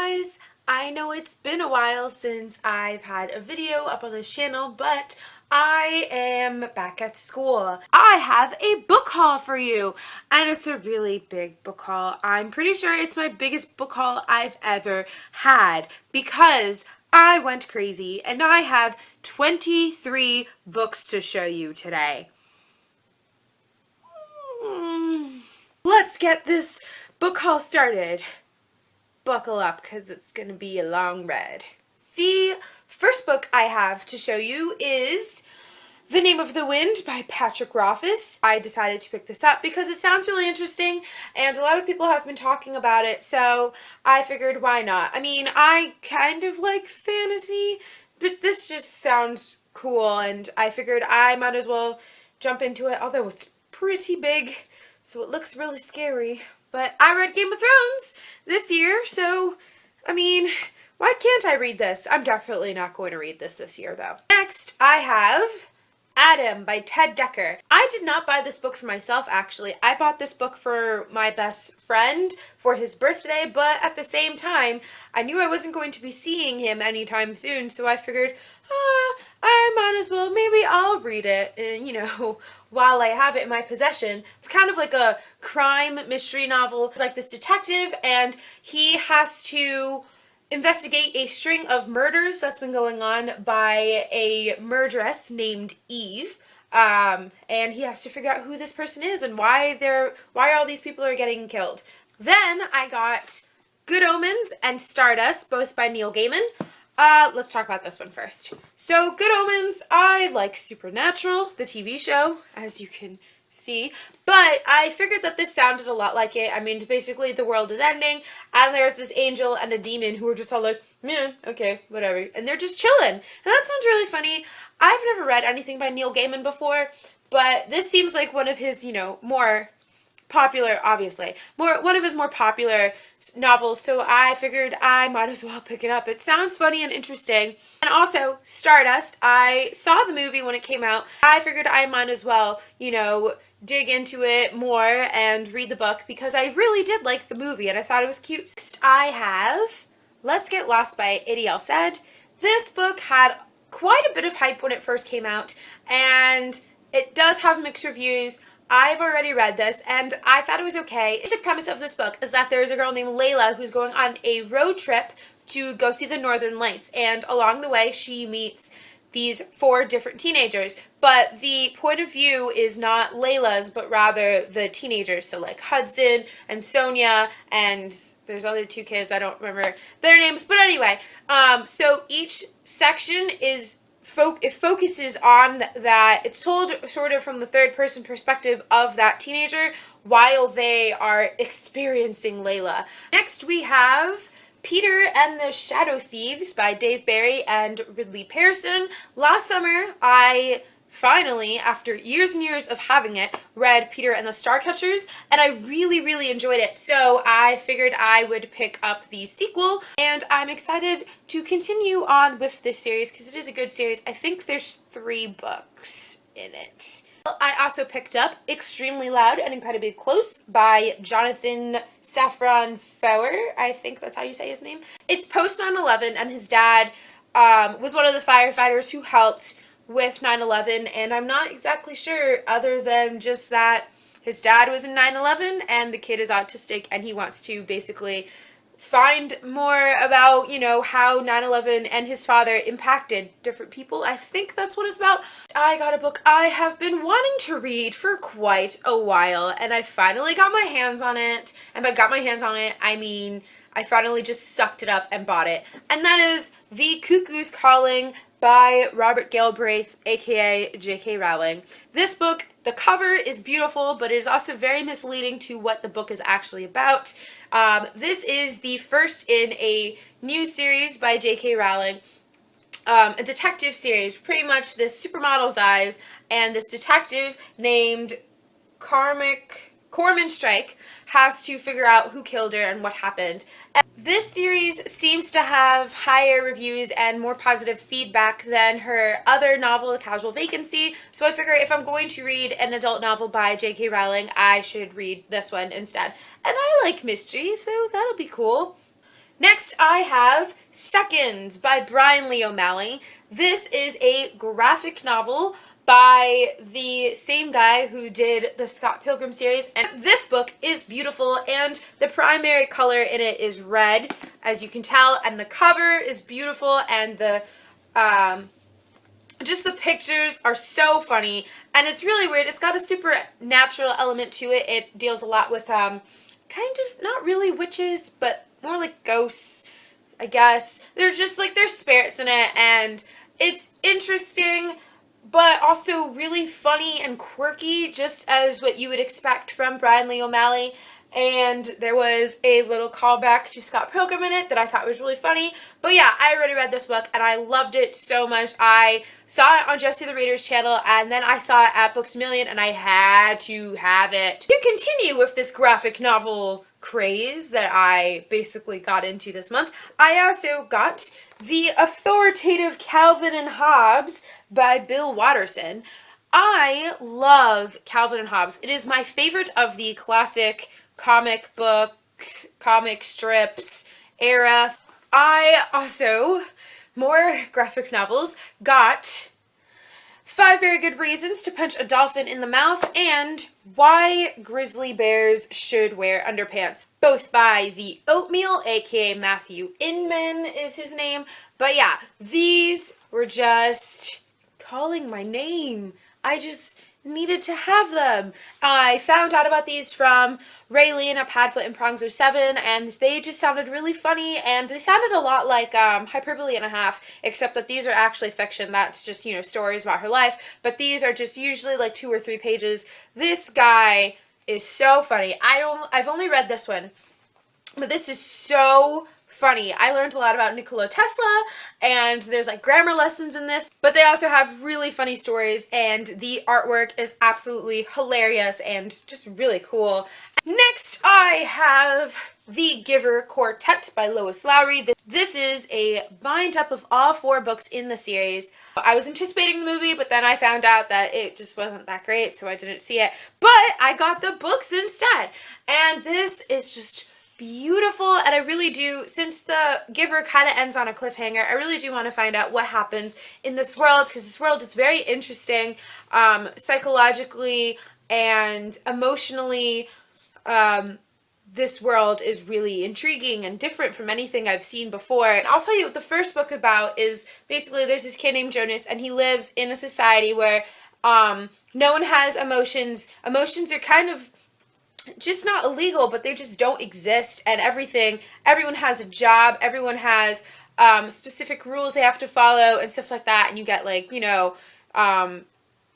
guys! I know it's been a while since I've had a video up on this channel, but I am back at school. I have a book haul for you, and it's a really big book haul. I'm pretty sure it's my biggest book haul I've ever had because I went crazy and I have 23 books to show you today. Let's get this book haul started. Buckle up because it's going to be a long read. The first book I have to show you is The Name of the Wind by Patrick Rothfuss. I decided to pick this up because it sounds really interesting and a lot of people have been talking about it, so I figured why not. I mean, I kind of like fantasy, but this just sounds cool and I figured I might as well jump into it, although it's pretty big, so it looks really scary. But I read Game of Thrones this year, so, I mean, why can't I read this? I'm definitely not going to read this year, though. Next, I have Adam by Ted Dekker. I did not buy this book for myself, actually. I bought this book for my best friend for his birthday, but at the same time, I knew I wasn't going to be seeing him anytime soon, so I figured, I might as well, maybe I'll read it, you know, while I have it in my possession. It's kind of like a crime mystery novel. It's like this detective, and he has to investigate a string of murders that's been going on by a murderess named Eve. And he has to figure out who this person is and why all these people are getting killed. Then I got Good Omens and Stardust, both by Neil Gaiman. Let's talk about this one first. So, Good Omens, I like Supernatural, the TV show, as you can see, but I figured that this sounded a lot like it. I mean, basically the world is ending, and there's this angel and a demon who are just all like, yeah, okay, whatever, and they're just chilling, and that sounds really funny. I've never read anything by Neil Gaiman before, but this seems like one of his, you know, more popular, obviously, one of his more popular novels, so I figured I might as well pick it up. It sounds funny and interesting. And also, Stardust, I saw the movie when it came out. I figured I might as well, you know, dig into it more and read the book because I really did like the movie and I thought it was cute. Next, I have Let's Get Lost by Adiel Said. This book had quite a bit of hype when it first came out, and it does have mixed reviews. I've already read this, and I thought it was okay. The basic premise of this book is that there's a girl named Layla who's going on a road trip to go see the Northern Lights, and along the way she meets these 4 different teenagers, but the point of view is not Layla's, but rather the teenagers, so like Hudson and Sonia, and there's other 2 kids, I don't remember their names, but anyway, so each section is it focuses on that. It's told sort of from the third-person perspective of that teenager while they are experiencing Layla. Next, we have Peter and the Shadow Thieves by Dave Barry and Ridley Pearson. Last summer, I finally, after years and years of having it, read Peter and the Starcatchers, and I really, really enjoyed it. So I figured I would pick up the sequel, and I'm excited to continue on with this series because it is a good series. I think there's 3 books in it. I also picked up Extremely Loud and Incredibly Close by Jonathan Safran Foer. I think that's how you say his name. It's post 9/11, and his dad was one of the firefighters who helped with 9/11, and I'm not exactly sure other than just that his dad was in 9/11 and the kid is autistic and he wants to basically find more about, you know, how 9/11 and his father impacted different people. I think that's what it's about. I got a book I have been wanting to read for quite a while, and I finally got my hands on it. And by got my hands on it, I mean I finally just sucked it up and bought it. And that is The Cuckoo's Calling by Robert Galbraith, aka J.K. Rowling. This book, the cover is beautiful, but it is also very misleading to what the book is actually about. This is the first in a new series by J.K. Rowling, a detective series. Pretty much this supermodel dies, and this detective named Cormoran Strike has to figure out who killed her and what happened. This series seems to have higher reviews and more positive feedback than her other novel, The Casual Vacancy, so I figure if I'm going to read an adult novel by J.K. Rowling, I should read this one instead. And I like mystery, so that'll be cool. Next, I have Seconds by Brian Lee O'Malley. This is a graphic novel by the same guy who did the Scott Pilgrim series, and this book is beautiful, and the primary color in it is red, as you can tell, and the cover is beautiful, and the just the pictures are so funny, and it's really weird. It's got a supernatural element to it. It deals a lot with kind of not really witches, but more like ghosts, I guess. They're just like, there's spirits in it, and it's interesting, but also really funny and quirky, just as what you would expect from Brian Lee O'Malley. And there was a little callback to Scott Pilgrim in it that I thought was really funny. But yeah, I already read this book and I loved it so much. I saw it on Jessie the Reader's channel, and then I saw it at Books A Million, and I had to have it. To continue with this graphic novel craze that I basically got into this month, I also got The Authoritative Calvin and Hobbes by Bill Watterson. I love Calvin and Hobbes. It is my favorite of the classic comic book, comic strips era. I also, more graphic novels, got 5 Very Good Reasons to Punch a Dolphin in the Mouth and Why Grizzly Bears Should Wear Underpants, both by The Oatmeal, aka Matthew Inman is his name. But yeah, these were just calling my name. I just needed to have them. I found out about these from Raylene at Padfoot and Prongs 07, and they just sounded really funny, and they sounded a lot like Hyperbole and a Half, except that these are actually fiction. That's just, you know, stories about her life, but these are just usually like 2 or 3 pages. This guy is so funny. I've only read this one, but this is so funny. I learned a lot about Nikola Tesla, and there's like grammar lessons in this, but they also have really funny stories, and the artwork is absolutely hilarious and just really cool. Next, I have The Giver Quartet by Lois Lowry. This is a bind-up of all 4 books in the series. I was anticipating the movie, but then I found out that it just wasn't that great, so I didn't see it. But I got the books instead, and this is just beautiful, and I really do, since The Giver kind of ends on a cliffhanger, I really do want to find out what happens in this world, because this world is very interesting, psychologically and emotionally. This world is really intriguing and different from anything I've seen before. And I'll tell you what the first book about is, basically there's this kid named Jonas, and he lives in a society where no one has emotions. Emotions are kind of just not illegal, but they just don't exist, and everyone has a job, everyone has specific rules they have to follow and stuff like that, and you get, like, you know,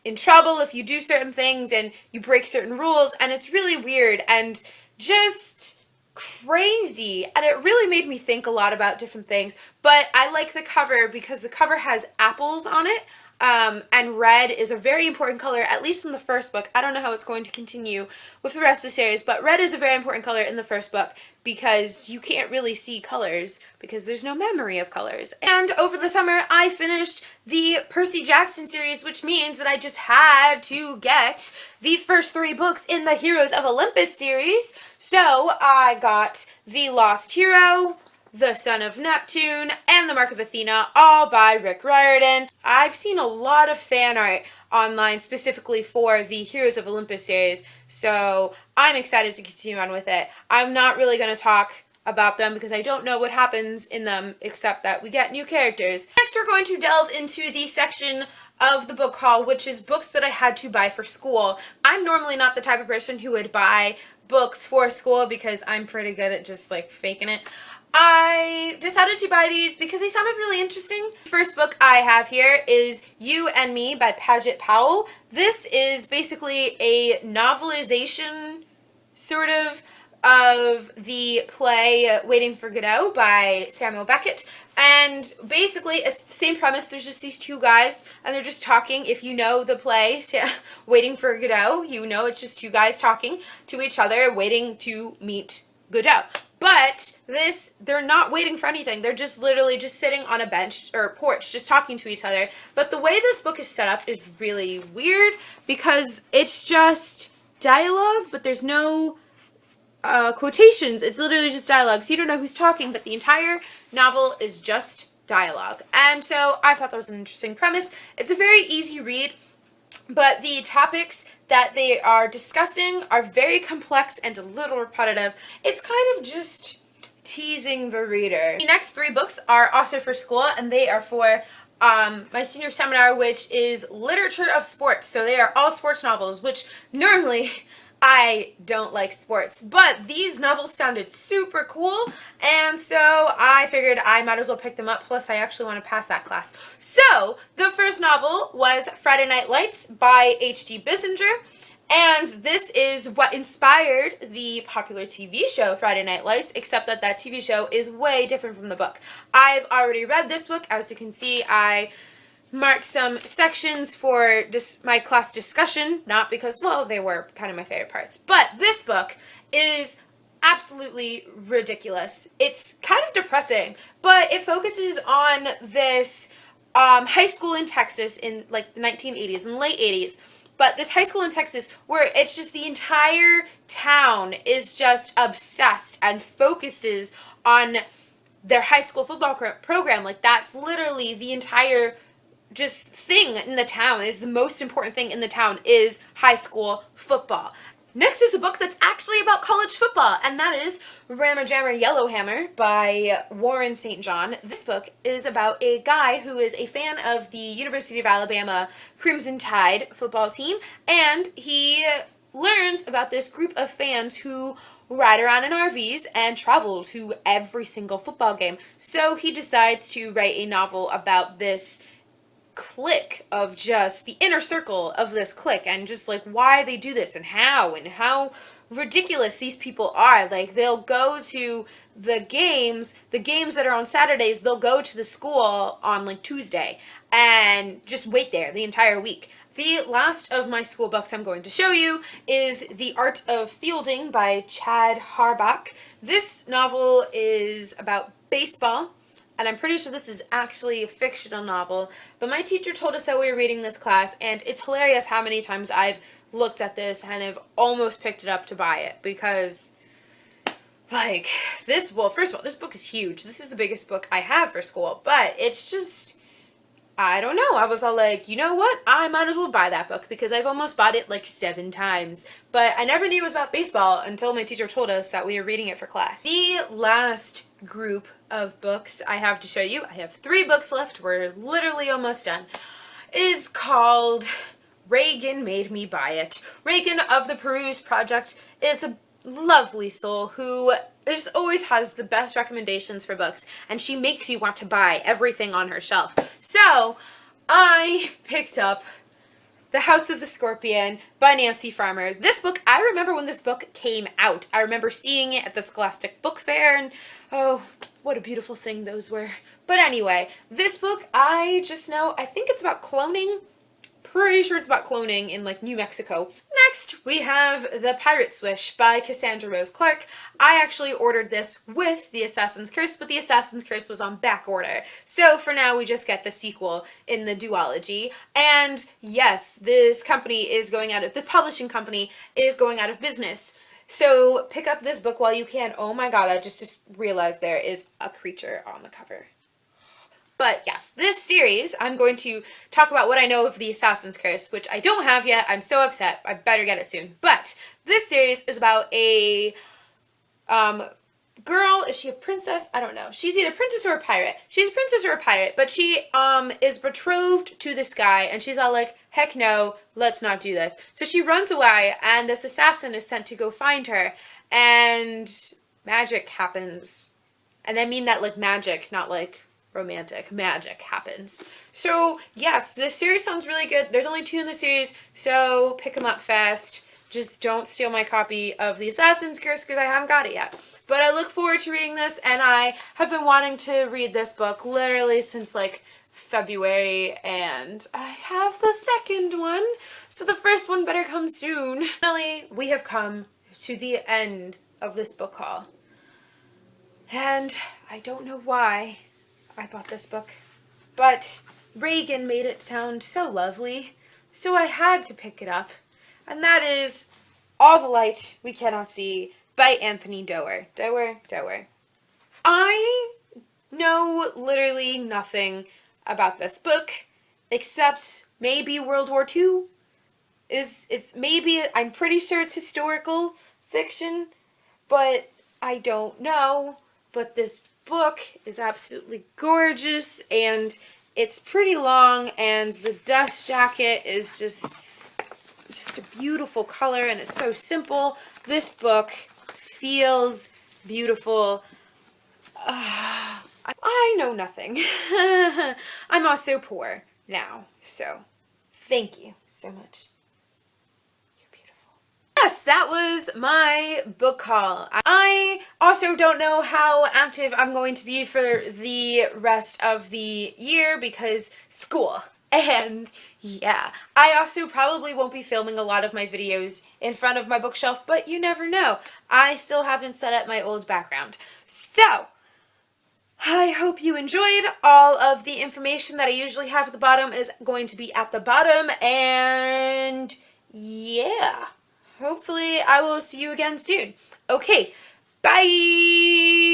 in trouble if you do certain things and you break certain rules, and it's really weird and just crazy, and it really made me think a lot about different things. But I like the cover because the cover has apples on it. And red is a very important color, at least in the first book. I don't know how it's going to continue with the rest of the series, but red is a very important color in the first book because you can't really see colors because there's no memory of colors. And over the summer, I finished the Percy Jackson series, which means that I just had to get the first 3 books in the Heroes of Olympus series. So I got The Lost Hero, The Son of Neptune, and The Mark of Athena, all by Rick Riordan. I've seen a lot of fan art online specifically for the Heroes of Olympus series, so I'm excited to continue on with it. I'm not really going to talk about them because I don't know what happens in them except that we get new characters. Next, we're going to delve into the section of the book haul, which is books that I had to buy for school. I'm normally not the type of person who would buy books for school because I'm pretty good at just like faking it. I decided to buy these because they sounded really interesting. The first book I have here is You and Me by Paget Powell. This is basically a novelization, sort of the play Waiting for Godot by Samuel Beckett. And basically, it's the same premise. There's just these 2 guys, and they're just talking. If you know the play Waiting for Godot, you know it's just 2 guys talking to each other, waiting to meet Godot. But this, they're not waiting for anything. They're just literally just sitting on a bench or porch, just talking to each other. But the way this book is set up is really weird because it's just dialogue, but there's no quotations. It's literally just dialogue, so you don't know who's talking, but the entire novel is just dialogue. And so I thought that was an interesting premise. It's a very easy read, but the topics that they are discussing are very complex and a little repetitive. It's kind of just teasing the reader. The next 3 books are also for school, and they are for my senior seminar, which is literature of sports. So they are all sports novels, which normally I don't like sports, but these novels sounded super cool, and so I figured I might as well pick them up, plus I actually want to pass that class. So, the first novel was Friday Night Lights by H.G. Bissinger, and this is what inspired the popular TV show Friday Night Lights, except that that TV show is way different from the book. I've already read this book. As you can see, I marked some sections for my class discussion, not because, well, they were kind of my favorite parts, but this book is absolutely ridiculous. It's kind of depressing, but it focuses on this high school in Texas in like the 1980s and late 80s, but this high school in Texas where it's just the entire town is just obsessed and focuses on their high school football program. Like, that's literally the entire just thing in the town. Is the most important thing in the town is high school football. Next is a book that's actually about college football, and that is Rammer Jammer Yellowhammer by Warren St. John. This book is about a guy who is a fan of the University of Alabama Crimson Tide football team, and he learns about this group of fans who ride around in RVs and travel to every single football game. So he decides to write a novel about this clique of just the inner circle of this clique, and just like why they do this and how ridiculous these people are. Like, they'll go to the games that are on Saturdays, they'll go to the school on like Tuesday and just wait there the entire week. The last of my school books I'm going to show you is The Art of Fielding by Chad Harbach. This novel is about baseball, and I'm pretty sure this is actually a fictional novel, but my teacher told us that we were reading this class, and it's hilarious how many times I've looked at this and have almost picked it up to buy it, because, like, first of all, this book is huge. This is the biggest book I have for school, but it's just, I don't know. I was all like, you know what? I might as well buy that book, because I've almost bought it like 7 times. But I never knew it was about baseball until my teacher told us that we were reading it for class. The last group of books I have to show you, I have 3 books left, we're literally almost done, is called Reagan Made Me Buy It. Reagan of the Peruse Project is a lovely soul who just always has the best recommendations for books, and she makes you want to buy everything on her shelf. So I picked up The House of the Scorpion by Nancy Farmer. This book, I remember when this book came out. I remember seeing it at the Scholastic Book Fair, and oh, what a beautiful thing those were. But anyway, this book, I just know, I think it's about cloning. Pretty sure it's about cloning in like New Mexico. Next, we have The Pirate's Wish by Cassandra Rose Clark. I actually ordered this with The Assassin's Curse, but The Assassin's Curse was on back order. So for now, we just get the sequel in the duology. And yes, this company is going out of, the publishing company is going out of business. So pick up this book while you can. Oh my god, I just realized there is a creature on the cover. But yes, this series, I'm going to talk about what I know of The Assassin's Curse, which I don't have yet. I'm so upset. I better get it soon. But this series is about a girl. Is she a princess? I don't know. She's either a princess or a pirate. She's a princess or a pirate, but she is betrothed to this guy, and she's all like, heck no, let's not do this. So she runs away, and this assassin is sent to go find her, and magic happens. And I mean that like magic, not like romantic. Magic happens. So yes, this series sounds really good. There's only 2 in the series, so pick them up fast. Just don't steal my copy of The Assassin's Curse, because I haven't got it yet. But I look forward to reading this, and I have been wanting to read this book literally since like February, and I have the second one, so the first one better come soon. Finally, we have come to the end of this book haul, and I don't know why I bought this book, but Reagan made it sound so lovely, so I had to pick it up, and that is All the Light We Cannot See by Anthony Doerr. Doerr. I know literally nothing about this book except maybe World War II. It's maybe, I'm pretty sure it's historical fiction, but I don't know. But this book is absolutely gorgeous, and it's pretty long, and the dust jacket is just a beautiful color, and it's so simple. This book feels beautiful. I know nothing. I'm also poor now, so thank you so much. You're beautiful. Yes, that was my book haul. I also don't know how active I'm going to be for the rest of the year because school. And yeah, I also probably won't be filming a lot of my videos in front of my bookshelf, but you never know. I still haven't set up my old background. So, I hope you enjoyed. All of the information that I usually have at the bottom is going to be at the bottom, and yeah, hopefully I will see you again soon. Okay, bye!